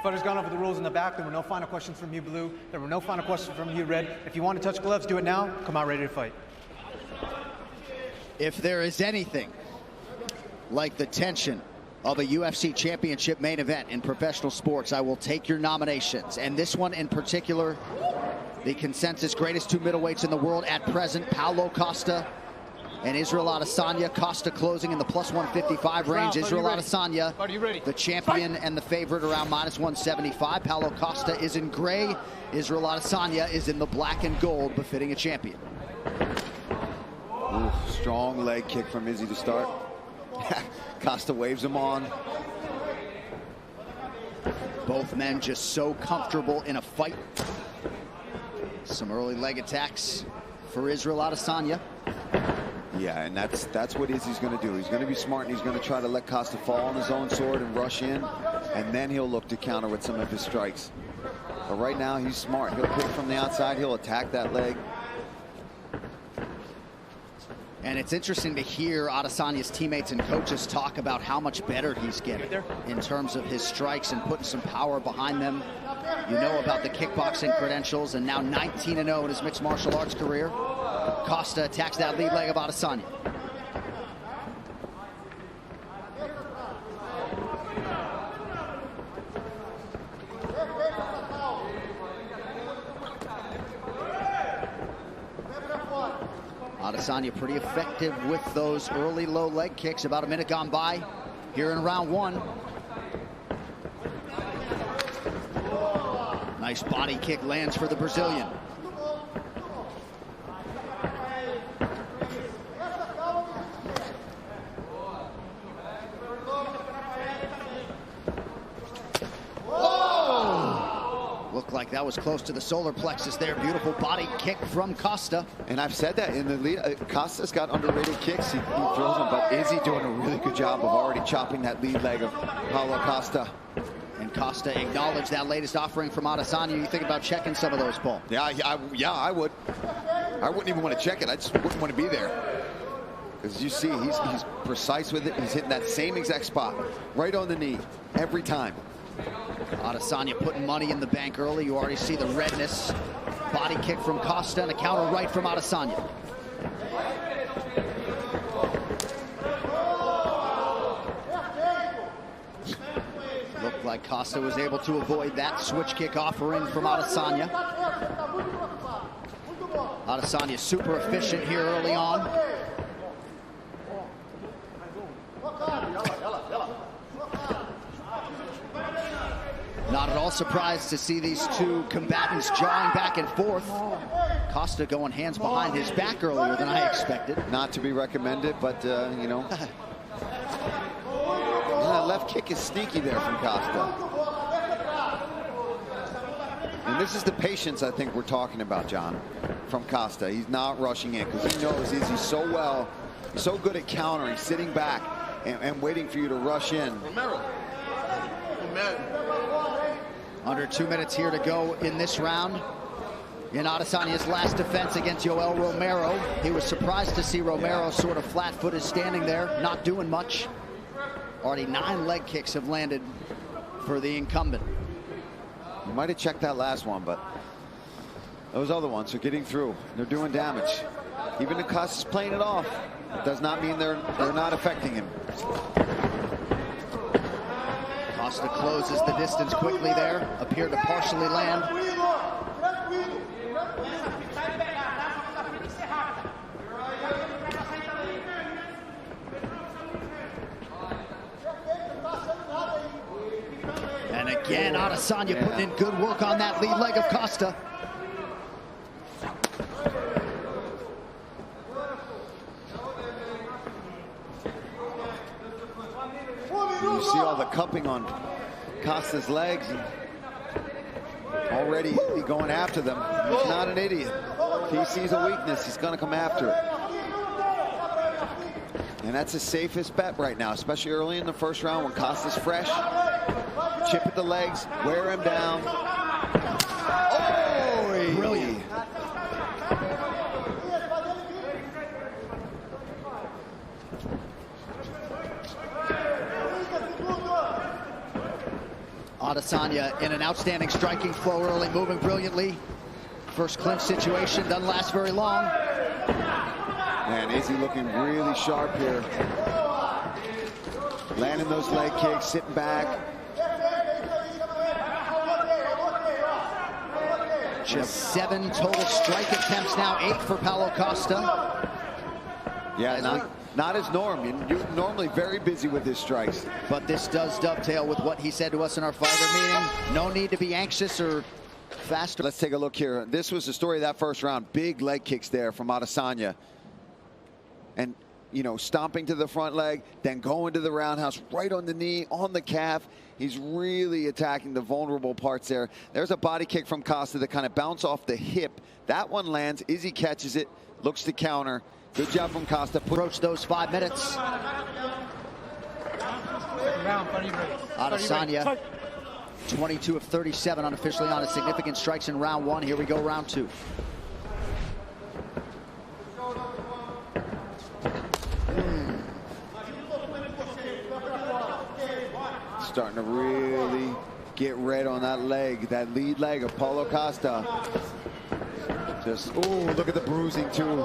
Fighters gone over the rules in the back. There were no final questions from you, blue. There were no final questions from you, red. If you want to touch gloves, do it now. Come out ready to fight. If there is anything like the tension of a UFC championship main event in professional sports, I will take your nominations. And this one in particular, the consensus greatest two middleweights in the world at present, Paulo Costa and Israel Adesanya. Costa closing in the plus 155 range. Israel Adesanya, the champion and the favorite, around minus 175. Paulo Costa is in gray. Israel Adesanya is in the black and gold, befitting a champion. Ooh, strong leg kick from Izzy to start. Costa waves him on. Both men just so comfortable in a fight. Some early leg attacks for Israel Adesanya. Yeah, and that's what Izzy's going to do. He's going to be smart, and he's going to try to let Costa fall on his own sword and rush in, and then he'll look to counter with some of his strikes. But right now, he's smart. He'll kick from the outside. He'll attack that leg. And it's interesting to hear Adesanya's teammates and coaches talk about how much better he's getting in terms of his strikes and putting some power behind them. You know about the kickboxing credentials, and now 19-0 in his mixed martial arts career. Costa attacks that lead leg of Adesanya. Adesanya pretty effective with those early low leg kicks. About a minute gone by here in round one. Nice body kick lands for the Brazilian. Looked like that was close to the solar plexus there. Beautiful body kick from Costa. And I've said that in the lead. Costa's got underrated kicks. He throws them, but Izzy doing a really good job of already chopping that lead leg of Paulo Costa. And Costa acknowledged that latest offering from Adesanya. You think about checking some of those, Paul? Yeah, I would. I wouldn't even want to check it. I just wouldn't want to be there. As you see, he's precise with it. He's hitting that same exact spot, right on the knee, every time. Adesanya putting money in the bank early. You already see the redness. Body kick from Costa and a counter right from Adesanya. Looked like Costa was able to avoid that switch kick offering from Adesanya. Adesanya super efficient here early on. Not at all surprised to see these two combatants jawing back and forth. Costa going hands behind his back earlier than I expected. Not to be recommended, but, you know. That left kick is sneaky there from Costa. And this is the patience I think we're talking about, John, from Costa. He's not rushing in because he knows Izzy's so good at countering, sitting back and waiting for you to rush in. Under 2 minutes here to go in this round. In Adesanya's last defense against Yoel Romero, he was surprised to see Romero sort of flat-footed standing there, not doing much. Already 9 leg kicks have landed for the incumbent. You might have checked that last one, but those other ones are getting through. They're doing damage. Even if Costa's playing it off, it does not mean they're not affecting him. Costa closes the distance quickly there, appeared to partially land. And again, Adesanya putting in good work on that lead leg of Costa. You see all the cupping on Costa's legs, and already going after them. He's not an idiot. If he sees a weakness, he's going to come after it. And that's his safest bet right now, especially early in the first round when Costa's fresh. Chip at the legs, wear him down. Oh, brilliant. Adesanya in an outstanding striking flow early, moving brilliantly. First clinch situation doesn't last very long. Man, Izzy looking really sharp here. Landing those leg kicks, sitting back. Just 7 total strike attempts now, 8 for Paulo Costa. Yeah, not his norm. You're normally very busy with his strikes. But this does dovetail with what he said to us in our fighter meeting. No need to be anxious or faster. Let's take a look here. This was the story of that first round. Big leg kicks there from Adesanya. And, you know, stomping to the front leg, then going to the roundhouse, right on the knee, on the calf. He's really attacking the vulnerable parts there. There's a body kick from Costa that kind of bounced off the hip. That one lands. Izzy catches it, looks to counter. Good job from Costa. Approach those 5 minutes. Adesanya, 22 of 37 unofficially on his significant strikes in round 1. Here we go, round 2. Starting to really get red on that leg, that lead leg of Paulo Costa. Just, oh, look at the bruising too.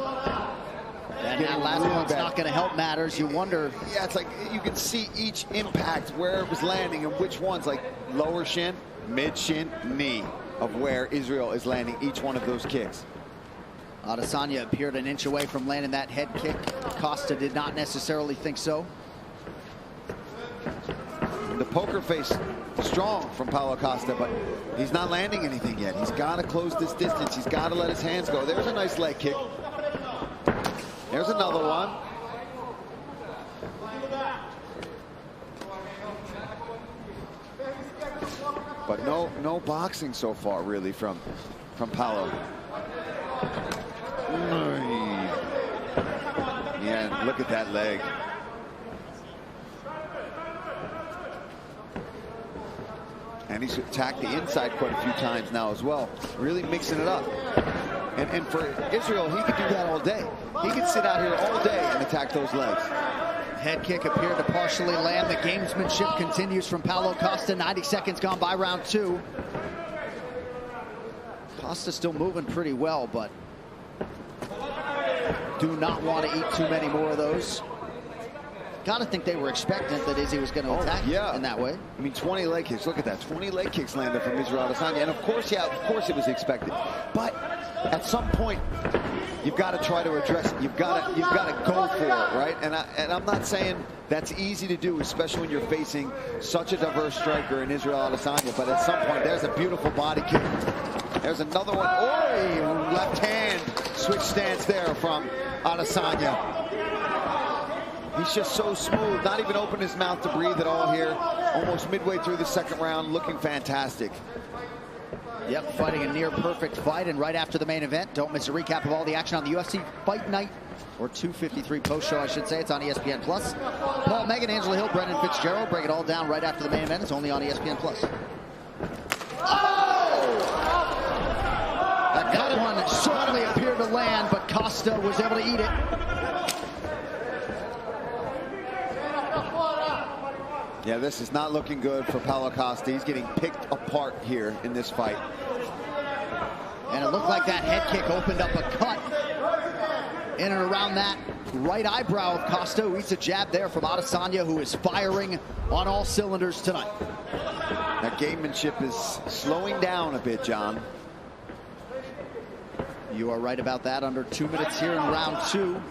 And that last one's not going to help matters. You wonder. Yeah, it's like you can see each impact where it was landing and which ones, like lower shin, mid shin, knee, of where Israel is landing each one of those kicks. Adesanya appeared an inch away from landing that head kick. Costa did not necessarily think so. The poker face strong from Paulo Costa, but he's not landing anything yet. He's got to close this distance. He's got to let his hands go. There's a nice leg kick. There's another one. But no boxing so far, really, from Paulo. Yeah, look at that leg. And he's attacked the inside quite a few times now as well, really mixing it up. And for Israel, he could do that all day. He could sit out here all day and attack those legs. Head kick appeared to partially land. The gamesmanship continues from Paulo Costa. 90 seconds gone by round 2. Costa still moving pretty well, but do not want to eat too many more of those. Got to think they were expectant that Izzy was going to attack in that way. I mean, 20 leg kicks. Look at that. 20 leg kicks landed from Israel Adesanya. And of course, yeah, of course it was expected. But at some point, you've got to try to address it. You've got to go for it, right? And I'm not saying that's easy to do, especially when you're facing such a diverse striker in Israel Adesanya. But at some point, there's a beautiful body kick. There's another one. Oh, left hand switch stance there from Adesanya. He's just so smooth, not even open his mouth to breathe at all here. Almost midway through the second round, looking fantastic. Yep, fighting a near perfect fight. And right after the main event, don't miss a recap of all the action on the UFC Fight Night, or 253 post-show, I should say. It's on ESPN+. Paul, Megan, Angela Hill, Brendan Fitzgerald break it all down right after the main event. It's only on ESPN+. Oh! That one certainly appeared to land, but Costa was able to eat it. Yeah, this is not looking good for Paulo Costa. He's getting picked apart here in this fight. And it looked like that head kick opened up a cut in and around that right eyebrow of Costa, who eats a jab there from Adesanya, who is firing on all cylinders tonight. That gamemanship is slowing down a bit, John. You are right about that. Under 2 minutes here in round 2.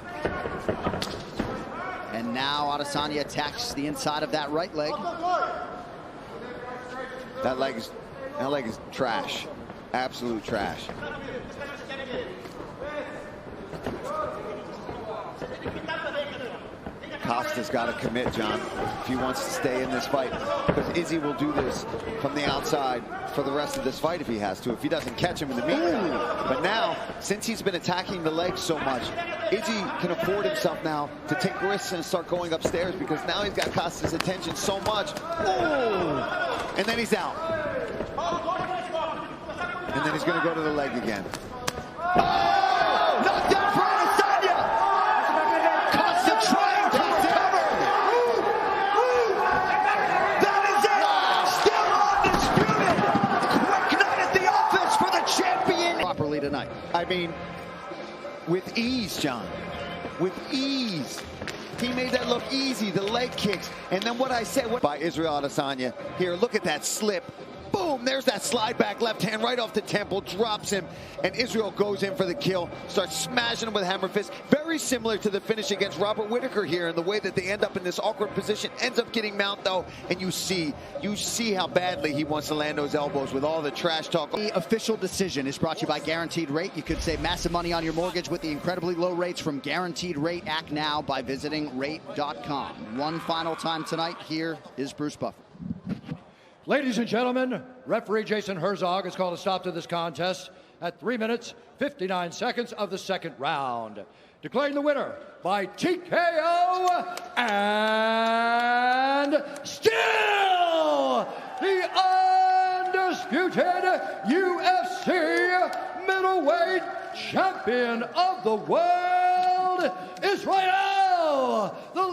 And now Adesanya attacks the inside of that right leg. That leg is trash. Absolute trash. Costa's got to commit, John, if he wants to stay in this fight. Because Izzy will do this from the outside for the rest of this fight if he has to, if he doesn't catch him in the meantime. But now, since he's been attacking the legs so much, Izzy can afford himself now to take risks and start going upstairs, because now he's got Costa's attention so much. Ooh! And then he's out. And then he's going to go to the leg again. Oh! Knockdown for Adesanya! Costa trying to recover! That is it! Still on the I mean, with ease, John. With ease. He made that look easy, the leg kicks. And then what I said by Israel Adesanya. Here, look at that slip. Boom, there's that slide back left hand right off the temple, drops him, and Israel goes in for the kill, starts smashing him with hammer fist. Very similar to the finish against Robert Whittaker here, and the way that they end up in this awkward position, ends up getting mount though, and you see how badly he wants to land those elbows with all the trash talk. The official decision is brought to you by Guaranteed Rate. You could save massive money on your mortgage with the incredibly low rates from Guaranteed Rate. Act now by visiting rate.com. One final time tonight, here is Bruce Buffer. Ladies and gentlemen, referee Jason Herzog has called a stop to this contest at 3 minutes, 59 seconds of the second round. Declaring the winner by TKO and still the undisputed UFC middleweight champion of the world, Israel, the